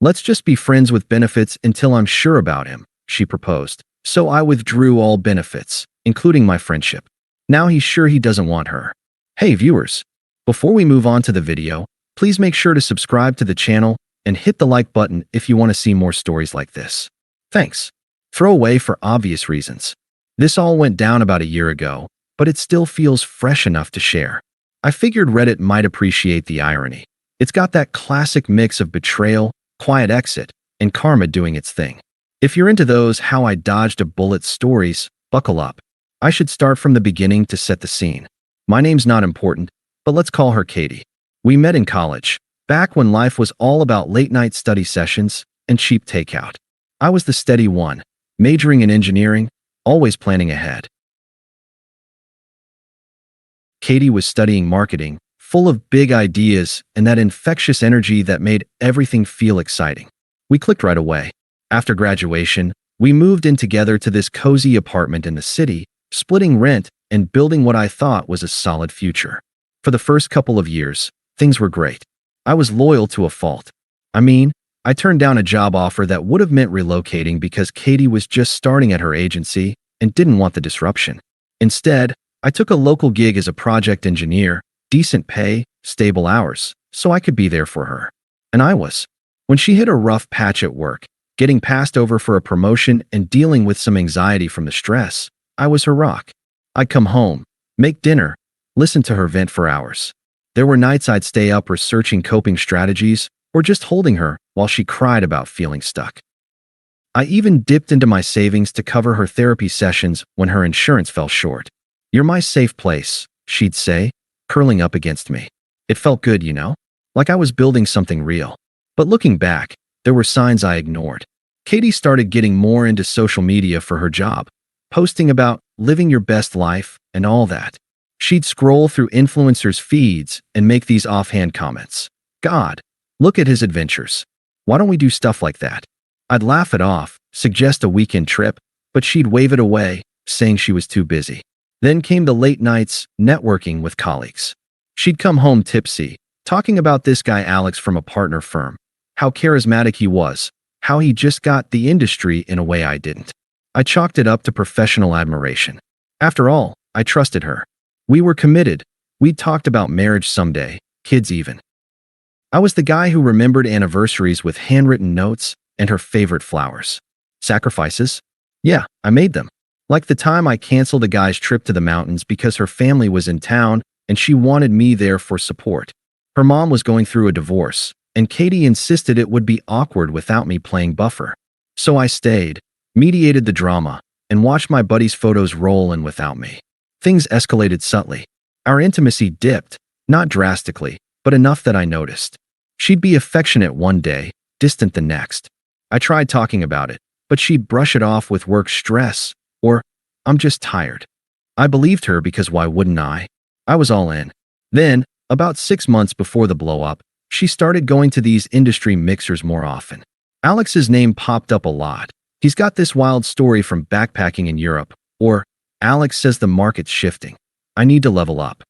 Let's just be friends with benefits until I'm sure about him, she proposed. So I withdrew all benefits, including my friendship. Now he's sure he doesn't want her. Hey viewers, before we move on to the video, please make sure to subscribe to the channel and hit the like button if you want to see more stories like this. Thanks. Throw away for obvious reasons. This all went down about a year ago, but it still feels fresh enough to share. I figured Reddit might appreciate the irony. It's got that classic mix of betrayal, quiet exit, and karma doing its thing. If you're into those how I dodged a bullet stories, buckle up. I should start from the beginning to set the scene. My name's not important, but let's call her Katie. We met in college, back when life was all about late-night study sessions and cheap takeout. I was the steady one, majoring in engineering, always planning ahead. Katie was studying marketing, full of big ideas and that infectious energy that made everything feel exciting. We clicked right away. After graduation, we moved in together to this cozy apartment in the city, splitting rent and building what I thought was a solid future. For the first couple of years, things were great. I was loyal to a fault. I turned down a job offer that would have meant relocating because Katie was just starting at her agency and didn't want the disruption. Instead, I took a local gig as a project engineer, decent pay, stable hours, so I could be there for her. And I was. When she hit a rough patch at work, getting passed over for a promotion and dealing with some anxiety from the stress, I was her rock. I'd come home, make dinner, listen to her vent for hours. There were nights I'd stay up researching coping strategies or just holding her while she cried about feeling stuck. I even dipped into my savings to cover her therapy sessions when her insurance fell short. "You're my safe place," she'd say, curling up against me. It felt good, like I was building something real. But looking back, there were signs I ignored. Katie started getting more into social media for her job, posting about living your best life and all that. She'd scroll through influencers' feeds and make these offhand comments. "God, look at his adventures. Why don't we do stuff like that?" I'd laugh it off, suggest a weekend trip, but she'd wave it away, saying she was too busy. Then came the late nights, networking with colleagues. She'd come home tipsy, talking about this guy Alex from a partner firm, how charismatic he was, how he just got the industry in a way I didn't. I chalked it up to professional admiration. After all, I trusted her. We were committed. We'd talked about marriage someday, kids even. I was the guy who remembered anniversaries with handwritten notes and her favorite flowers. Sacrifices? Yeah, I made them. Like the time I canceled a guy's trip to the mountains because her family was in town and she wanted me there for support. Her mom was going through a divorce, and Katie insisted it would be awkward without me playing buffer. So I stayed, mediated the drama, and watched my buddy's photos roll in without me. Things escalated subtly. Our intimacy dipped, not drastically, but enough that I noticed. She'd be affectionate one day, distant the next. I tried talking about it, but she'd brush it off with work stress, or, "I'm just tired." I believed her because why wouldn't I? I was all in. Then, about 6 months before the blow-up, she started going to these industry mixers more often. Alex's name popped up a lot. He's got this wild story from backpacking in Europe, or, "Alex says the market's shifting. I need to level up."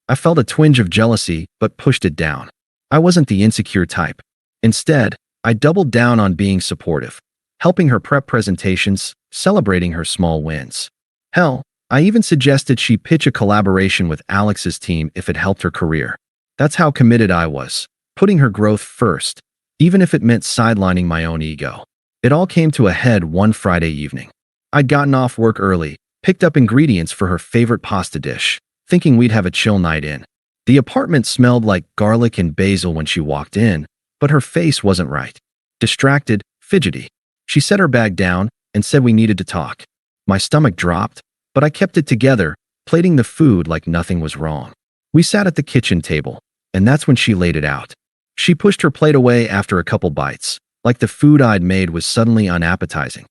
I felt a twinge of jealousy, but pushed it down. I wasn't the insecure type. Instead, I doubled down on being supportive, helping her prep presentations, celebrating her small wins. Hell, I even suggested she pitch a collaboration with Alex's team if it helped her career. That's how committed I was, putting her growth first, even if it meant sidelining my own ego. It all came to a head one Friday evening. I'd gotten off work early, picked up ingredients for her favorite pasta dish, thinking we'd have a chill night in. The apartment smelled like garlic and basil when she walked in, but her face wasn't right. Distracted, fidgety. She set her bag down and said we needed to talk. My stomach dropped, but I kept it together, plating the food like nothing was wrong. We sat at the kitchen table, and that's when she laid it out. She pushed her plate away after a couple bites, like the food I'd made was suddenly unappetizing.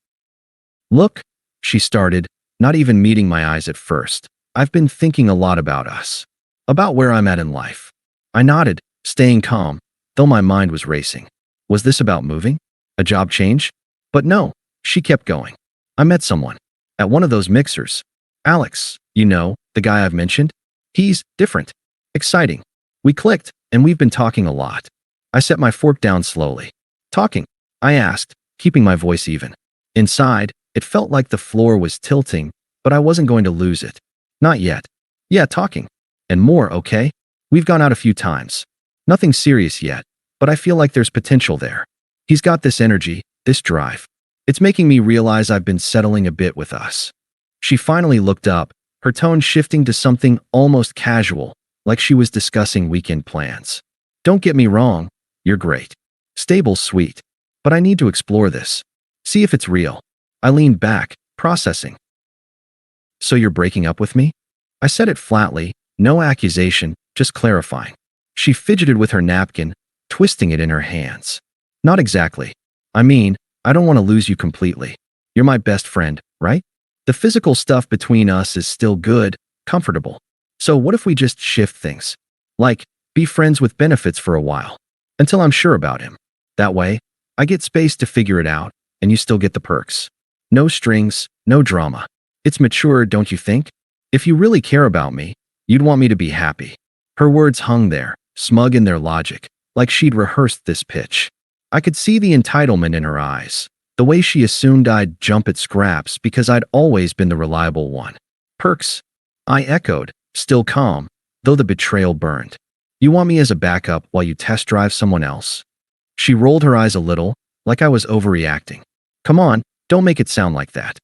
"Look," she started, not even meeting my eyes at first. "I've been thinking a lot about us. About where I'm at in life." I nodded, staying calm, though my mind was racing. Was this about moving? A job change? But no, she kept going. "I met someone. At one of those mixers. Alex, the guy I've mentioned? He's different. Exciting. We clicked, and we've been talking a lot. I set my fork down slowly. Talking? I asked, keeping my voice even. Inside, it felt like the floor was tilting, but I wasn't going to lose it. Not yet. Yeah, talking. And more, okay? We've gone out a few times. Nothing serious yet, but I feel like there's potential there. He's got this energy, this drive. It's making me realize I've been settling a bit with us. She finally looked up, her tone shifting to something almost casual, like she was discussing weekend plans. Don't get me wrong, you're great. Stable, sweet. But I need to explore this. See if it's real. I leaned back, processing. So you're breaking up with me? I said it flatly, no accusation, just clarifying. She fidgeted with her napkin, twisting it in her hands. Not exactly. I mean, I don't want to lose you completely. You're my best friend, right? The physical stuff between us is still good, comfortable. So what if we just shift things? Like, be friends with benefits for a while. Until I'm sure about him. That way, I get space to figure it out, and you still get the perks. No strings, no drama. It's mature, don't you think? If you really care about me, you'd want me to be happy. Her words hung there, smug in their logic, like she'd rehearsed this pitch. I could see the entitlement in her eyes, the way she assumed I'd jump at scraps because I'd always been the reliable one. Perks? I echoed, still calm, though the betrayal burned. You want me as a backup while you test drive someone else? She rolled her eyes a little, like I was overreacting. Come on, don't make it sound like that.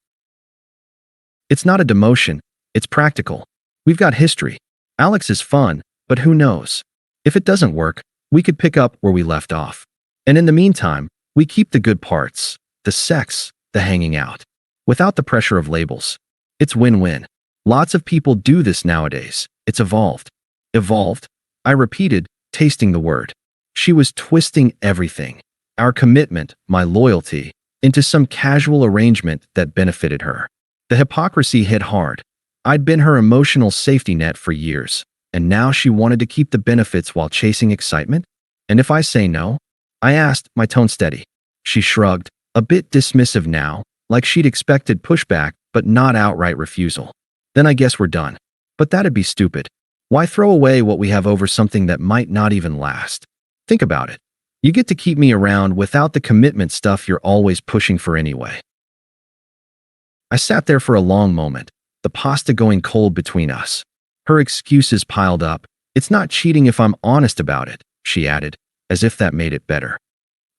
It's not a demotion, it's practical. We've got history. Alex is fun, but who knows? If it doesn't work, we could pick up where we left off. And in the meantime, we keep the good parts, the sex, the hanging out, without the pressure of labels. It's win-win. Lots of people do this nowadays. It's evolved. Evolved? I repeated, tasting the word. She was twisting everything, our commitment, my loyalty, into some casual arrangement that benefited her. The hypocrisy hit hard. I'd been her emotional safety net for years, and now she wanted to keep the benefits while chasing excitement? And if I say no? I asked, my tone steady. She shrugged, a bit dismissive now, like she'd expected pushback, but not outright refusal. Then I guess we're done. But that'd be stupid. Why throw away what we have over something that might not even last? Think about it. You get to keep me around without the commitment stuff you're always pushing for anyway. I sat there for a long moment, the pasta going cold between us. Her excuses piled up. It's not cheating if I'm honest about it, she added, as if that made it better.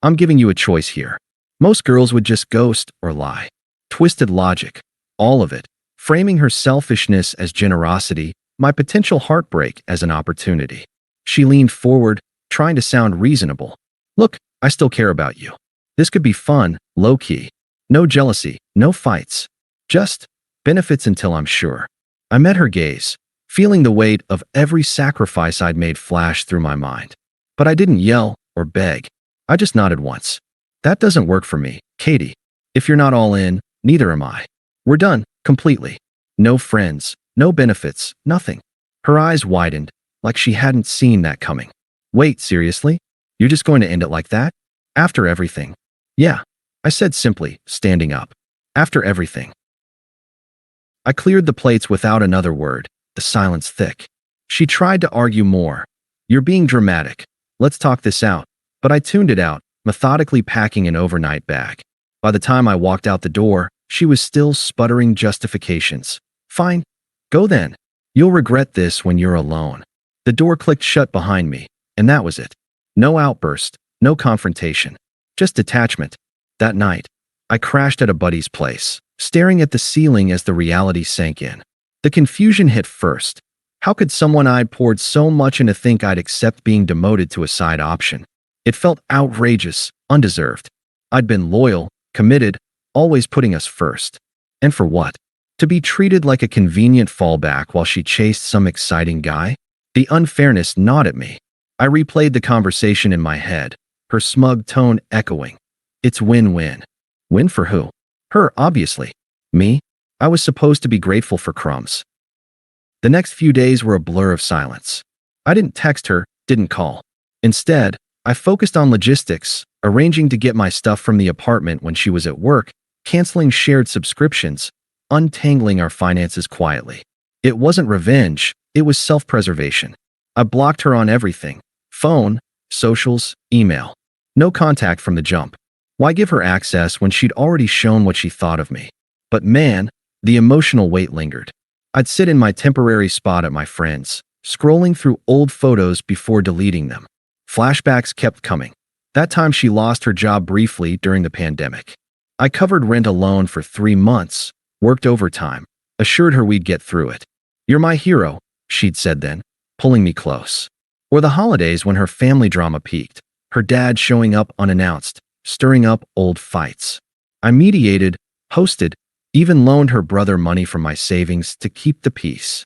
I'm giving you a choice here. Most girls would just ghost or lie. Twisted logic. All of it. Framing her selfishness as generosity, my potential heartbreak as an opportunity. She leaned forward, trying to sound reasonable. Look, I still care about you. This could be fun, low-key. No jealousy, no fights. Just benefits until I'm sure. I met her gaze, feeling the weight of every sacrifice I'd made flash through my mind. But I didn't yell or beg. I just nodded once. That doesn't work for me, Katie. If you're not all in, neither am I. We're done, completely. No friends, no benefits, nothing. Her eyes widened, like she hadn't seen that coming. Wait, seriously? You're just going to end it like that? After everything? Yeah, I said simply, standing up. After everything. I cleared the plates without another word, the silence thick. She tried to argue more. You're being dramatic. Let's talk this out. But I tuned it out, methodically packing an overnight bag. By the time I walked out the door, she was still sputtering justifications. Fine. Go then. You'll regret this when you're alone. The door clicked shut behind me, and that was it. No outburst, no confrontation. Just detachment. That night, I crashed at a buddy's place, staring at the ceiling as the reality sank in. The confusion hit first. How could someone I'd poured so much into think I'd accept being demoted to a side option? It felt outrageous, undeserved. I'd been loyal, committed, always putting us first. And for what? To be treated like a convenient fallback while she chased some exciting guy? The unfairness gnawed at me. I replayed the conversation in my head, her smug tone echoing. It's win-win. Win for who? Her, obviously. Me? I was supposed to be grateful for crumbs. The next few days were a blur of silence. I didn't text her, didn't call. Instead, I focused on logistics, arranging to get my stuff from the apartment when she was at work, canceling shared subscriptions, untangling our finances quietly. It wasn't revenge, it was self-preservation. I blocked her on everything. Phone, socials, email. No contact from the jump. Why give her access when she'd already shown what she thought of me? But man, the emotional weight lingered. I'd sit in my temporary spot at my friend's, scrolling through old photos before deleting them. Flashbacks kept coming. That time she lost her job briefly during the pandemic. I covered rent alone for 3 months, worked overtime, assured her we'd get through it. "You're my hero," she'd said then, pulling me close. Or the holidays when her family drama peaked, her dad showing up unannounced, stirring up old fights. I mediated, hosted, even loaned her brother money from my savings to keep the peace.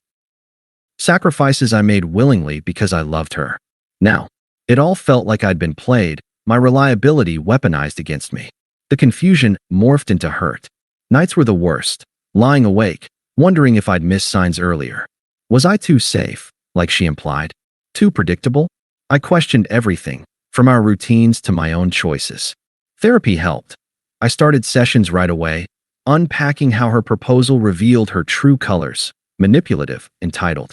Sacrifices I made willingly because I loved her. Now, it all felt like I'd been played, my reliability weaponized against me. The confusion morphed into hurt. Nights were the worst, lying awake, wondering if I'd missed signs earlier. Was I too safe, like she implied? Too predictable? I questioned everything, from our routines to my own choices. Therapy helped. I started sessions right away, unpacking how her proposal revealed her true colors, manipulative, entitled.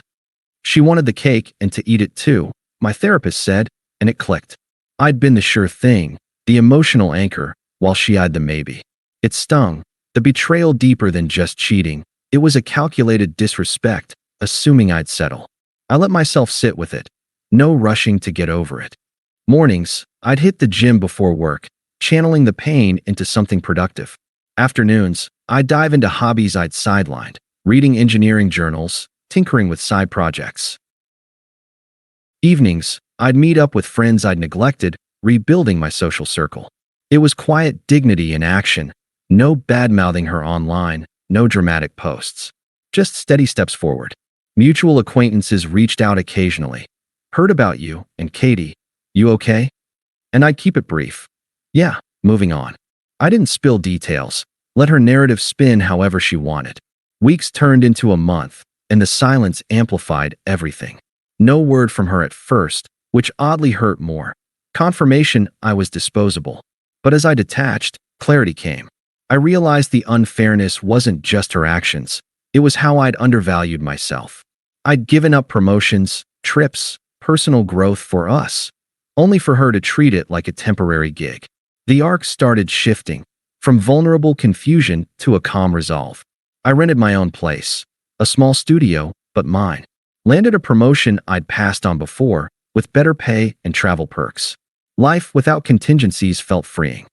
She wanted the cake and to eat it too, my therapist said, and it clicked. I'd been the sure thing, the emotional anchor, while she eyed the maybe. It stung, the betrayal deeper than just cheating. It was a calculated disrespect, assuming I'd settle. I let myself sit with it, no rushing to get over it. Mornings, I'd hit the gym before work, channeling the pain into something productive. Afternoons, I'd dive into hobbies I'd sidelined, reading engineering journals, tinkering with side projects. Evenings, I'd meet up with friends I'd neglected, rebuilding my social circle. It was quiet dignity in action, no bad-mouthing her online, no dramatic posts. Just steady steps forward. Mutual acquaintances reached out occasionally. "Heard about you, and Katie. You okay?" And I'd keep it brief. "Yeah, moving on." I didn't spill details, let her narrative spin however she wanted. Weeks turned into a month, and the silence amplified everything. No word from her at first, which oddly hurt more. Confirmation I was disposable. But as I detached, clarity came. I realized the unfairness wasn't just her actions. It was how I'd undervalued myself. I'd given up promotions, trips, personal growth for us, only for her to treat it like a temporary gig. The arc started shifting, from vulnerable confusion to a calm resolve. I rented my own place, a small studio, but mine. Landed a promotion I'd passed on before, with better pay and travel perks. Life without contingencies felt freeing.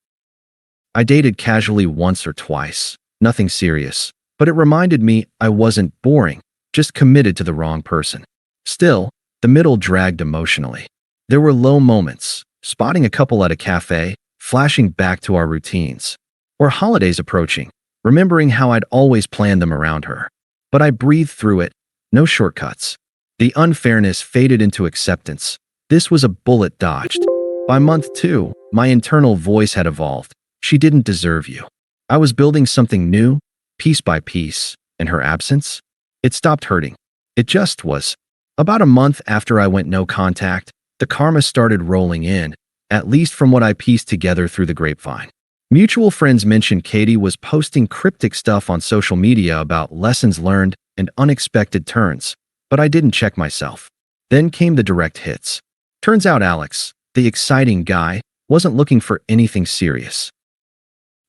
I dated casually once or twice, nothing serious, but it reminded me I wasn't boring, just committed to the wrong person. Still, the middle dragged emotionally. There were low moments, spotting a couple at a cafe, flashing back to our routines, or holidays approaching, remembering how I'd always planned them around her. But I breathed through it, no shortcuts. The unfairness faded into acceptance. This was a bullet dodged. By month 2, my internal voice had evolved. She didn't deserve you. I was building something new, piece by piece, and her absence? It stopped hurting. It just was. About a month after I went no contact, the karma started rolling in, at least from what I pieced together through the grapevine. Mutual friends mentioned Katie was posting cryptic stuff on social media about lessons learned and unexpected turns, but I didn't check myself. Then came the direct hits. Turns out Alex, the exciting guy, wasn't looking for anything serious.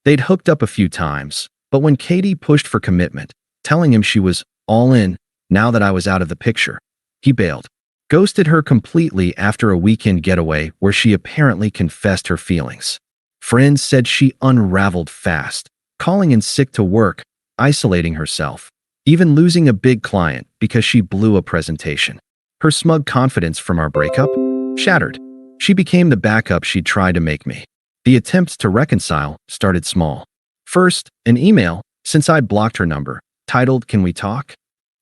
They'd hooked up a few times, but when Katie pushed for commitment, telling him she was all in now that I was out of the picture, he bailed. Ghosted her completely after a weekend getaway where she apparently confessed her feelings. Friends said she unraveled fast, calling in sick to work, isolating herself, even losing a big client because she blew a presentation. Her smug confidence from our breakup shattered. She became the backup she'd tried to make me. The attempts to reconcile started small. First, an email, since I'd blocked her number, titled, "Can we talk?"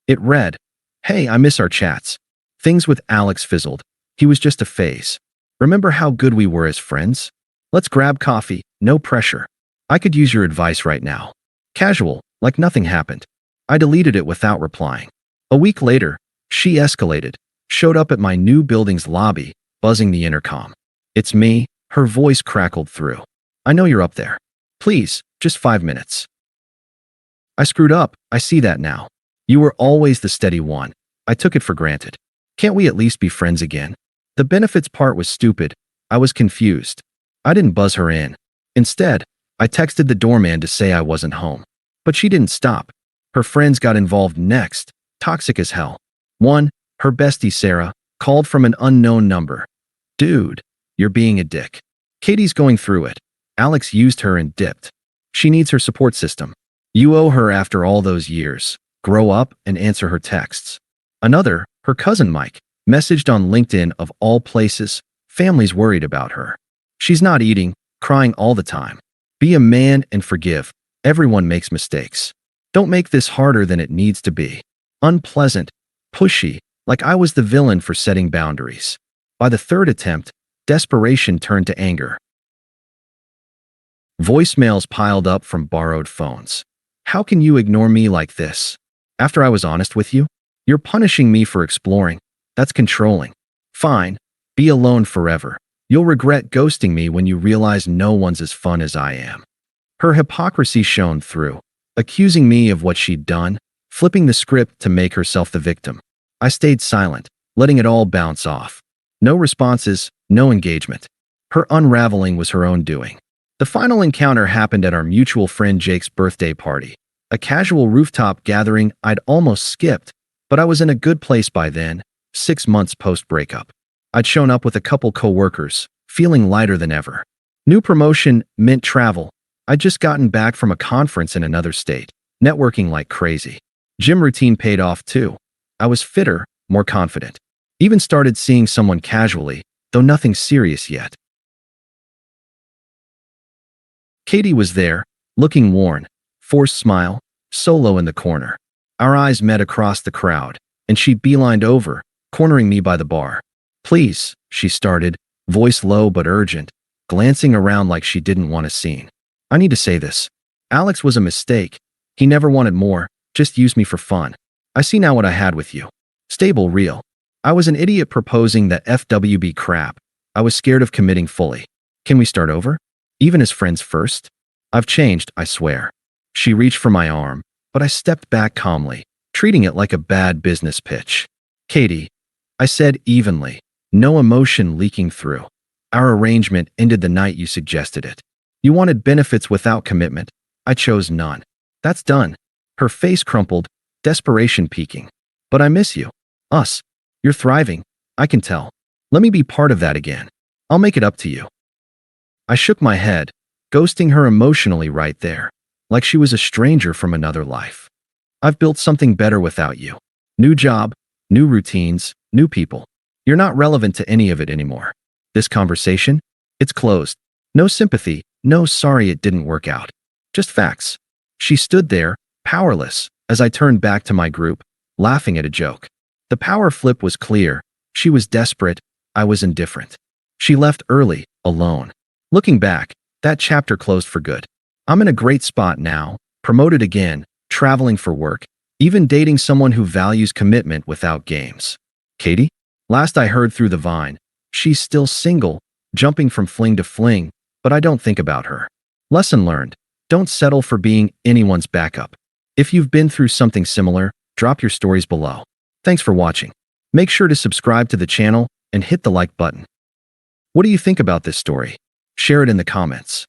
It read, "Hey, I miss our chats. Things with Alex fizzled. He was just a phase. Remember how good we were as friends? Let's grab coffee, no pressure. I could use your advice right now." Casual, like nothing happened. I deleted it without replying. A week later, she escalated, showed up at my new building's lobby, buzzing the intercom. "It's me," her voice crackled through. "I know you're up there. Please, just 5 minutes." "I screwed up, I see that now. You were always the steady one. I took it for granted. Can't we at least be friends again?" The benefits part was stupid. I was confused. I didn't buzz her in. Instead, I texted the doorman to say I wasn't home. But she didn't stop. Her friends got involved next. Toxic as hell. One, her bestie Sarah, called from an unknown number. Dude, you're being a dick. Katie's going through it. Alex used her and dipped. She needs her support system. You owe her after all those years. Grow up and answer her texts. Another, her cousin Mike, messaged on LinkedIn of all places. Family's worried about her. She's not eating, crying all the time. Be a man and forgive. Everyone makes mistakes. Don't make this harder than it needs to be. Unpleasant, pushy, like I was the villain for setting boundaries. By the third attempt, desperation turned to anger. Voicemails piled up from borrowed phones. How can you ignore me like this? After I was honest with you? You're punishing me for exploring. That's controlling. Fine. Be alone forever. You'll regret ghosting me when you realize no one's as fun as I am. Her hypocrisy shone through, accusing me of what she'd done, flipping the script to make herself the victim. I stayed silent, letting it all bounce off. No responses, no engagement. Her unraveling was her own doing. The final encounter happened at our mutual friend Jake's birthday party, a casual rooftop gathering I'd almost skipped, but I was in a good place by then, 6 months post-breakup. I'd shown up with a couple co-workers, feeling lighter than ever. New promotion meant travel. I'd just gotten back from a conference in another state, networking like crazy. Gym routine paid off too. I was fitter, more confident. Even started seeing someone casually, though nothing serious yet. Katie was there, looking worn, forced smile, solo in the corner. Our eyes met across the crowd, and she beelined over, cornering me by the bar. Please, she started, voice low but urgent, glancing around like she didn't want a scene. I need to say this. Alex was a mistake. He never wanted more, just used me for fun. I see now what I had with you. Stable, real. I was an idiot proposing that FWB crap. I was scared of committing fully. Can we start over? Even as friends first? I've changed, I swear. She reached for my arm, but I stepped back calmly, treating it like a bad business pitch. Katie, I said evenly, no emotion leaking through. Our arrangement ended the night you suggested it. You wanted benefits without commitment. I chose none. That's done. Her face crumpled, desperation peaking. But I miss you. Us. You're thriving. I can tell. Let me be part of that again. I'll make it up to you. I shook my head, ghosting her emotionally right there, like she was a stranger from another life. I've built something better without you. New job, new routines, new people. You're not relevant to any of it anymore. This conversation? It's closed. No sympathy, no sorry it didn't work out. Just facts. She stood there, powerless, as I turned back to my group, laughing at a joke. The power flip was clear. She was desperate. I was indifferent. She left early, alone. Looking back, that chapter closed for good. I'm in a great spot now, promoted again, traveling for work, even dating someone who values commitment without games. Katie? Last I heard through the vine, she's still single, jumping from fling to fling, but I don't think about her. Lesson learned. Don't settle for being anyone's backup. If you've been through something similar, drop your stories below. Thanks for watching. Make sure to subscribe to the channel and hit the like button. What do you think about this story? Share it in the comments.